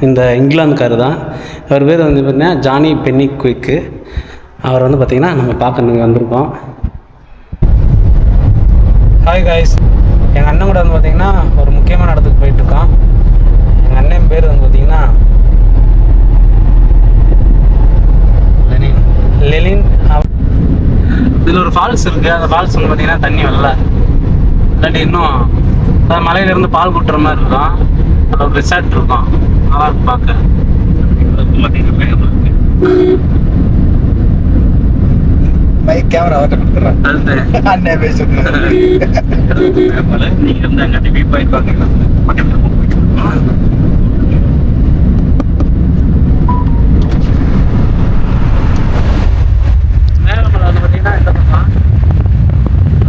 இந்த இங்கிலாந்துக்காரர் தான். அவர் பேர் வந்து பார்த்திங்கன்னா ஜானி பென்னி குயிக்கு. அவர் வந்து பார்த்திங்கன்னா நம்ம பார்க்க வந்திருக்கோம். ஹாய் காய்ஸ், எங்கள் அண்ணன் கூட வந்து பார்த்திங்கன்னா ஒரு முக்கியமான இடத்துக்கு போயிட்டுருக்கோம். எங்கள் அண்ணன் பேர் வந்து பார்த்திங்கன்னா லெலின். இதில் ஒரு ஃபால்ஸ் இருக்குது. அந்த ஃபால்ஸ் வந்து பார்த்திங்கன்னா தண்ணி வரல, இல்லாட்டி இன்னும் அதாவது மலையிலேருந்து பால் கூட்டுற மாதிரி இருக்கும். அதில் ஒரு ரிசார்ட் இருக்கும், நல்லா இருக்கும் பார்க்க. கேமரா கொடுத்துறேன். அண்ணே பேசுறேன். நீங்க வந்து அங்க டிவி பாயிண்ட் பாக்குறீங்க. பக்கத்துல மேல மலை வந்து பார்த்தீங்கன்னா இந்த பக்கம்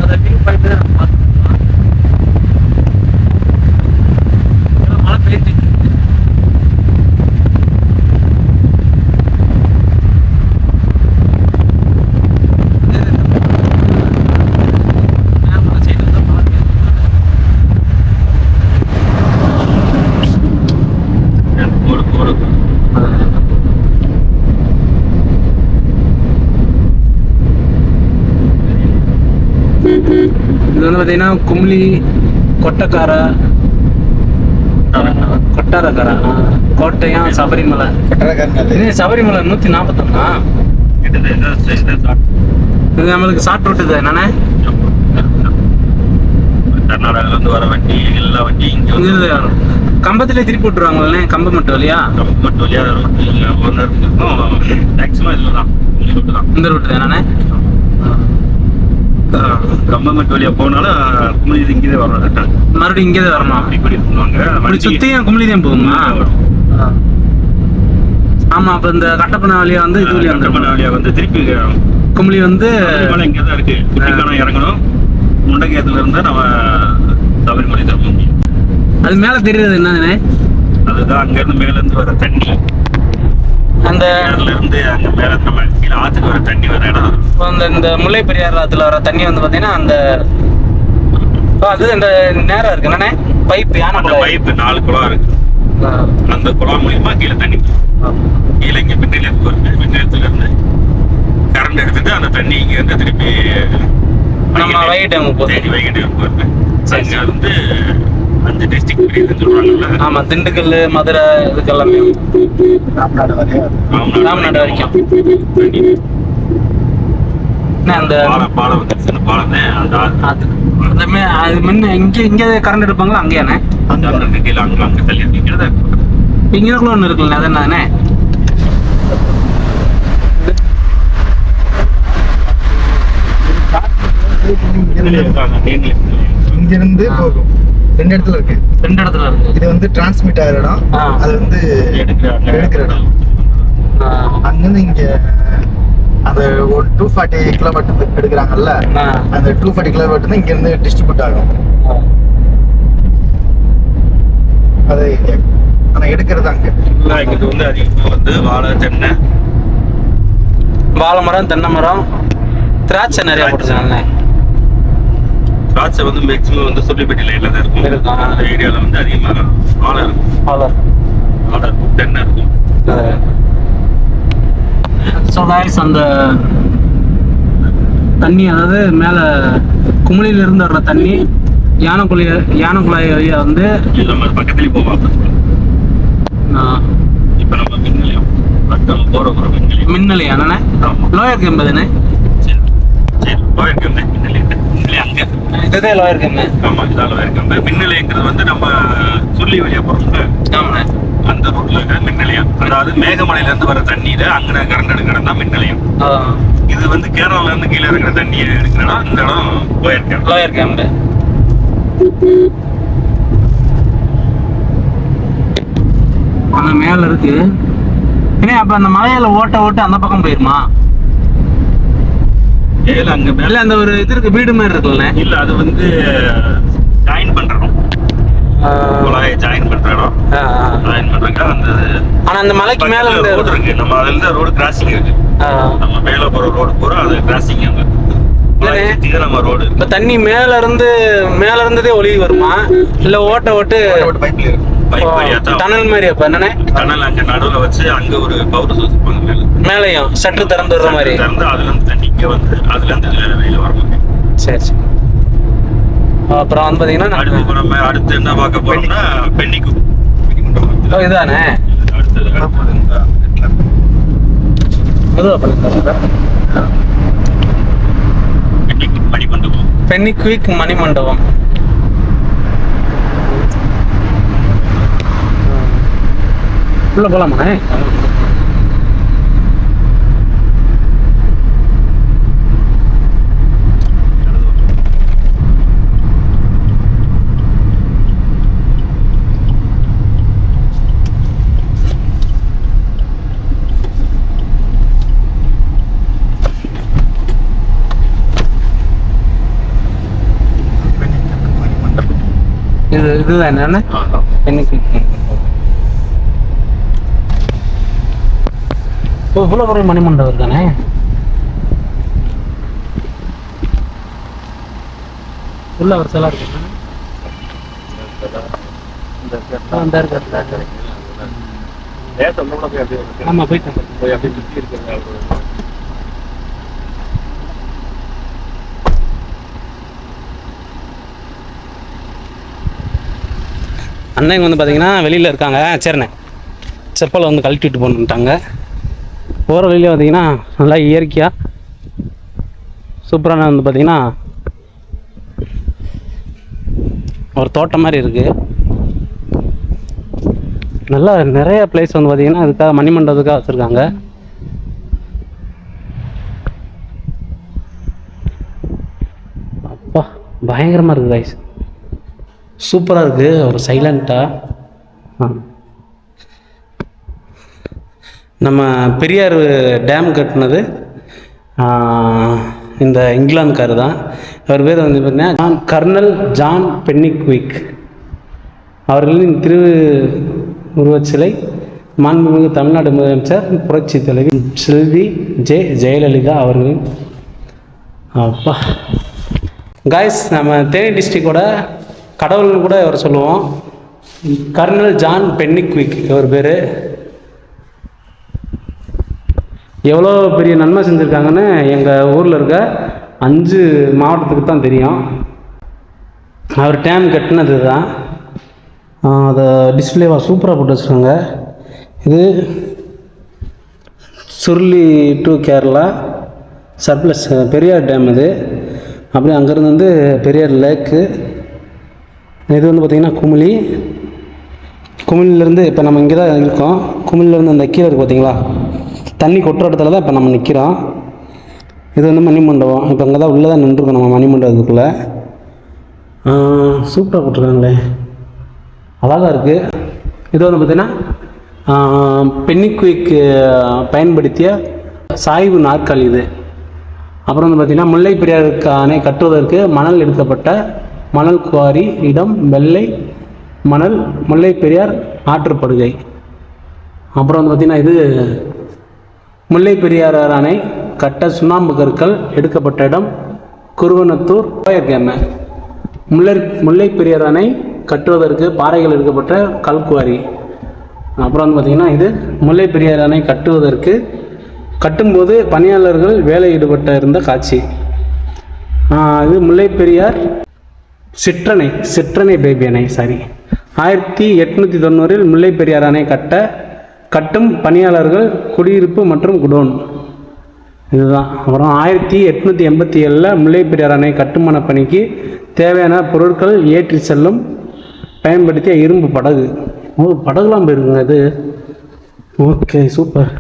அந்த வியூ பாயிண்ட் தான் நம்ம பார்த்துருக்கோம். மழை பெய்ஞ்சிட்டு இது வந்து பார்த்தீங்கன்னா கும்ளி கொட்டாரக்காரா கோட்டையம் சபரிமலை. சபரிமலை 141. இது நம்மளுக்கு ஷார்ட் ரூட். இது என்னண்ணே, கர்நாடகால இருந்து வர வண்டி எல்லா வண்டி இங்க கம்பத்திலே திருப்பி விட்டுருவாங்களே. கம்பமட்டு வழியா மேக்ஸிமம் இதுதான் இந்த ரூட் தானே. கம்பமட்டு வழியா போனாலும் குமிழி இங்கே வரணும். கரெக்டாக மறுபடியும் இங்கே வரணும். இப்படி சொல்லுவாங்க. அப்படி சுற்றியும் குமிழிதான் போகுமா? ஆமாம். அப்போ இந்த கட்டப்பன வழியா வந்து இது வழியா கட்டப்பன வழியா வந்து திருப்பி குமிழி வந்து இங்கே தான் இருக்கு. குட்டிக்கானம் இறங்கணும். முண்டகேத்துல இருந்தா நம்ம சபரிமலை தர முடியும். அது மேல தெரியுது என்னதுன்னு, அதுதான் அங்க இருந்து மேல இருந்து வர தண்ணி. அந்த இருந்து அங்க மேல நம்ம கீழே ஆத்துக்கு வர தண்ணி வர இடம். இந்த முல்லை பெரியாறு ஆத்துல வர தண்ணி வந்து பாத்தீங்கன்னா அந்த அது இந்த நேரம் இருக்கு என்னண்ணே, பைப் யானை பைப் 4 குளம் இருக்கு. அந்த குளம் மூலியமா கீழே தண்ணி கீழே இங்க மின்னிலையத்துக்கு வருது. மின்னிலையத்துல இருந்து கரண்ட் எடுத்துட்டு அந்த தண்ணி இங்க இருந்து திருப்பி நம்ம வைகிட்டேமுக்கு போகுது. வைகிட்டேமுக்கு வருது. அங்க வந்து 5 டிஸ்ட்ரிக்ட் பிரியுதுன்னு சொல்றாங்கல்ல. ஆமா, திண்டுக்கல், மதுரை, இதுக்கு எல்லாமே ராமநாடு வரைக்கும். அந்த பாலம் வந்து சின்ன பாலம் அது முன்ன இங்கே கரண்ட் எடுப்பாங்களா அங்கேயானே? அந்த கீழே அங்க தள்ளி இங்கே இங்கேக்குள்ள ஒன்று இருக்குல்ல, அது என்னதானே? இங்கிருந்து போகும். 2 இடத்துல இருக்கு. இது வந்து டிரான்ஸ்மிட் ஆகிற இடம், அது வந்து எடுக்கிற இடம். அங்கிருந்து இங்க அந்த 240 கிலோமீட்டர் எடுக்கிறாங்கல்ல, அந்த 240 கிலோமீட்டர் தான் இங்க இருந்து டிஸ்ட்ரிபியூட் ஆகும். அது ஆனா எடுக்கிறது அங்க இங்க வந்து அதிகமா வந்து வாழை, தென்னை, வாழை மரம், தென்னை மரம், திராட்சை நிறைய போட்டுருக்காங்க. திராட்சை வந்து மேக்ஸிமம் வந்து சொல்லிப்பட்டி லைன்ல தான் இருக்கும். அந்த ஏரியாவில் வந்து அதிகமாக வாழை இருக்கும், தென்னை இருக்கும். அந்த தண்ணி, அதாவது மேலே குமிழிலிருந்து வர்ற தண்ணி யானை குழாய் வழியா வந்து நம்ம பக்கத்துலேயே போவோம். இப்போ நம்ம மின் நிலையம் என்னண்ணே, லோயர் கேம்பு தானே? லோயர் கேம்பு அங்க இதுதான் லோயர் கேம்பு. ஆமா, இதான் லோயர் கேம்பு. மின் நிலையங்கிறது வந்து நம்ம சொல்லி வழியா போறோம்ல, ஆமாண்ணே. அந்த ரூட்ல இருக்க மின் நிலையம். அதாவது மேகமலையில இருந்து வர தண்ணீரை அங்கே கரண்ட் எடுக்கிற இடம் தான் மின் நிலையம். இது வந்து கேரளால இருந்து கீழே இருக்கிற தண்ணியை எடுக்கிற இடம். இந்த இடம் லோயர் கேம்பு. அங்க மேல இருக்கு. அப்ப அந்த மலையில ஓட்ட அந்த பக்கம் போயிருமா? அங்க மேல அந்த ஒரு இது இருக்கு, வீடு மாதிரி இருக்குல்ல. இல்ல, அது வந்து ஜாயின் பண்றோம். ஜாயின் பண்ற இடம். ஜாயின் பண்றாங்க. ஆனா அந்த மலைக்கு மேல ரோடு இருக்கு. நம்ம அதுல இருந்து ரோடு கிராசிங் இருக்கு. நம்ம மேல போற ரோடு போறோம், அது கிராசிங். அங்க நம்ம ரோடு. இப்ப தண்ணி மேல இருந்ததே ஒளி வருமா, இல்ல ஓட்ட பைப்ல இருக்கு? பைப் வழியா தான் டனல் மாதிரி. அப்ப என்னண்ணே டனல் அங்க நடுவுல வச்சு அங்க ஒரு பவர் சோர்ஸ் இருப்பாங்க மேலையும் சற்று திறந்து வர்ற மாதிரி திறந்து அதுல இருந்து தண்ணி இங்க வந்து அதுல இருந்து வெளியில வர மாதிரி. சரி சரி. அப்புறம் வந்து பாத்தீங்கன்னா அடுத்து நம்ம அடுத்து என்ன பார்க்க போறோம்னா பென்னிக்கு இதுதானே அடுத்தது பென்னிக்கு மணிமண்டபம். பென்னிக்விக் மணிமண்டபம். உள்ள போலாமாண்ணே? இதுதான் என்னன்னா இவ்வளோ ஒரு மணிமண்டபம் இருக்கானே. உள்ள ஒரு சில இருக்கு. ஆமா போயிட்டேன். அண்ணன் வந்து பார்த்தீங்கன்னா வெளியில் இருக்காங்க. சரிண்ணே செப்பலை வந்து கழட்டிட்டு போகணுன்ட்டாங்க. போகிற வழியில் பார்த்தீங்கன்னா நல்லா இயற்கையாக சூப்பரான வந்து பார்த்தீங்கன்னா ஒரு தோட்டம் மாதிரி இருக்குது. நல்லா நிறைய பிளேஸ் வந்து பார்த்தீங்கன்னா அதுக்காக மணிமண்டபத்துக்காக வச்சுருக்காங்க. அப்பா பயங்கரமாக இருக்குது கைஸ். சூப்பராக இருக்குது. ஒரு சைலண்ட்டாக நம்ம பெரியார் டேம் கட்டினது இந்த இங்கிலாந்துக்காரு தான். அவர் பேர் வந்து பார்த்தீங்கன்னா கர்னல் ஜான் பென்னிக்விக். அவர்களின் உருவச்சிலை மாண்புமிகு தமிழ்நாடு முதலமைச்சர் புரட்சி தலைவி செல்வி ஜெயலலிதா அவர்களின். அப்பா காய்ஸ், நம்ம தேனி டிஸ்ட்ரிக்டோட கடவுள்னு கூட அவர் சொல்லுவோம். கர்னல் ஜான் பென்னிக்விக் இவர் பேர். எவ்வளோ பெரிய நன்மை செஞ்சுருக்காங்கன்னு எங்கள் ஊரில் இருக்க 5 மாவட்டத்துக்கு தான் தெரியும். அவர் டேம் கட்டினது தான். அதை டிஸ்பிளேவாக சூப்பராக போட்டு வச்சுருக்காங்க. இது Suruli to Kerala surplus Periyar dam. இது அப்படியே அங்கேருந்து வந்து பெரியார் லேக்கு. இது வந்து பார்த்திங்கன்னா குமிழிலேருந்து இப்போ நம்ம இங்கே தான் இருக்கோம். குமிழிலேருந்து அந்த கீழே இருக்குது பார்த்தீங்களா, தண்ணி கொட்டுற இடத்துல தான் இப்போ நம்ம நிற்கிறோம். இது வந்து மணிமண்டபம். இப்போ அங்கே தான் உள்ளே தான் நின்றுருக்கோம் நம்ம மணிமண்டபத்துக்குள்ளே. சூப்பராக போட்டிருக்காங்களே, அழகாக இருக்குது. இது வந்து பார்த்திங்கன்னா பென்னிக்விக் பயன்படுத்திய சாய்வு நாற்காலி இது. அப்புறம் வந்து பார்த்திங்கன்னா முல்லை பெரியாருக்கு அணை கட்டுவதற்கு மணல் எடுக்கப்பட்ட மணல் குவாரி இடம் வெள்ளை மணல் முல்லை பெரியார் ஆற்றுப்படுகை. அப்புறம் வந்து பார்த்திங்கன்னா இது முல்லை பெரியார் அணை கட்ட சுண்ணாம்பு கற்கள் எடுக்கப்பட்ட இடம் குருவனத்தூர் போயிருக்கேன். முல்லை பெரியார் அணை கட்டுவதற்கு பாறைகள் எடுக்கப்பட்ட கல்குவாரி. அப்புறம் வந்து பார்த்திங்கன்னா இது முல்லை பெரியார் அணை கட்டும்போது பணியாளர்கள் வேலை ஈடுபட்ட இருந்த காட்சி. இது முல்லை பெரியார் சிற்றணை பேபி அணை 1890 முல்லை பெரியார் அணை கட்டும் பணியாளர்கள் குடியிருப்பு மற்றும் குடோன் இதுதான். அப்புறம் 1887 முல்லை பெரியார் அணை கட்டுமான பணிக்கு தேவையான பொருட்கள் ஏற்றி செல்லும் பயன்படுத்திய இரும்பு படகு. படகுலாம் போயிருக்குங்க இது. Okay super.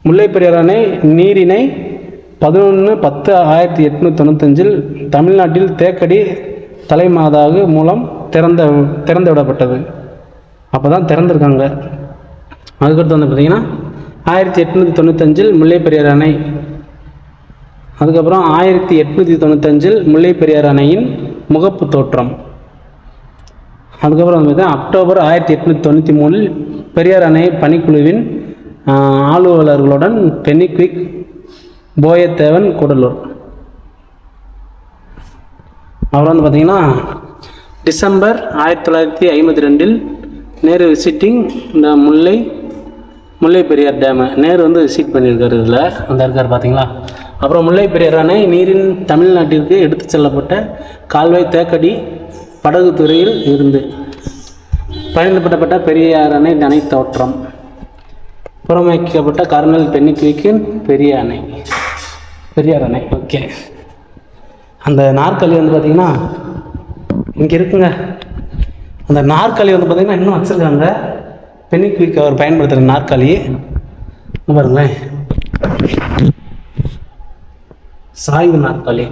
முல்லை பெரியார் அணை நீரிணை 11/10/1895 தமிழ்நாட்டில் தேக்கடி தலைமாதாகு மூலம் திறந்து விடப்பட்டது. அப்போ தான் திறந்துருக்காங்க. அதுக்கடுத்து வந்து பார்த்திங்கன்னா 1895 முல்லை பெரியார் அணை. அதுக்கப்புறம் 1895 முல்லை பெரியார் அணையின் முகப்பு தோற்றம். அதுக்கப்புறம் வந்து அக்டோபர் 1893 பெரியார் அணை பணிக்குழுவின் ஆளுநர்களுடன் பென்னிக்விக் போயத்தேவன் கூடலூர். அப்புறம் வந்து பார்த்திங்கன்னா டிசம்பர் 1952 நேரு விசிட்டிங் இந்த முல்லை பெரியார் டேமு. நேரு வந்து விசிட் பண்ணியிருக்காரு இதில், அந்த இருக்கார் பார்த்தீங்களா. அப்புறம் முல்லை பெரியார் அணை நீரின் தமிழ்நாட்டிற்கு எடுத்து செல்லப்பட்ட கால்வாய் தேக்கடி படகு துறையில் இருந்து பயன்படுத்தப்பட்ட பெரியார் அணை அணை தோற்றம் புறமைக்கப்பட்ட கர்னல் பென்னிக்விக்கின் பெரியார் அணை. ஓகே, அந்த நாற்காலி வந்து பார்த்திங்கன்னா இங்கே இருக்குங்க. அந்த நாற்காலி வந்து பார்த்திங்கன்னா இன்னும் வச்சுருக்காங்க. பென்னிக்விக் அவர் பயன்படுத்துகிற நாற்காலி பாருங்களேன், சாய்வு நாற்காலி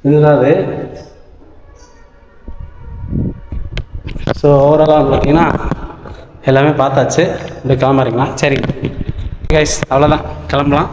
இதுதான் அது. ஸோ ஓவராலாக பார்த்தீங்கன்னா எல்லாமே பார்த்தாச்சு. இப்படி கிளம்புறீங்களா? சரி கைஸ், அவ்வளோதான், கிளம்பலாம்.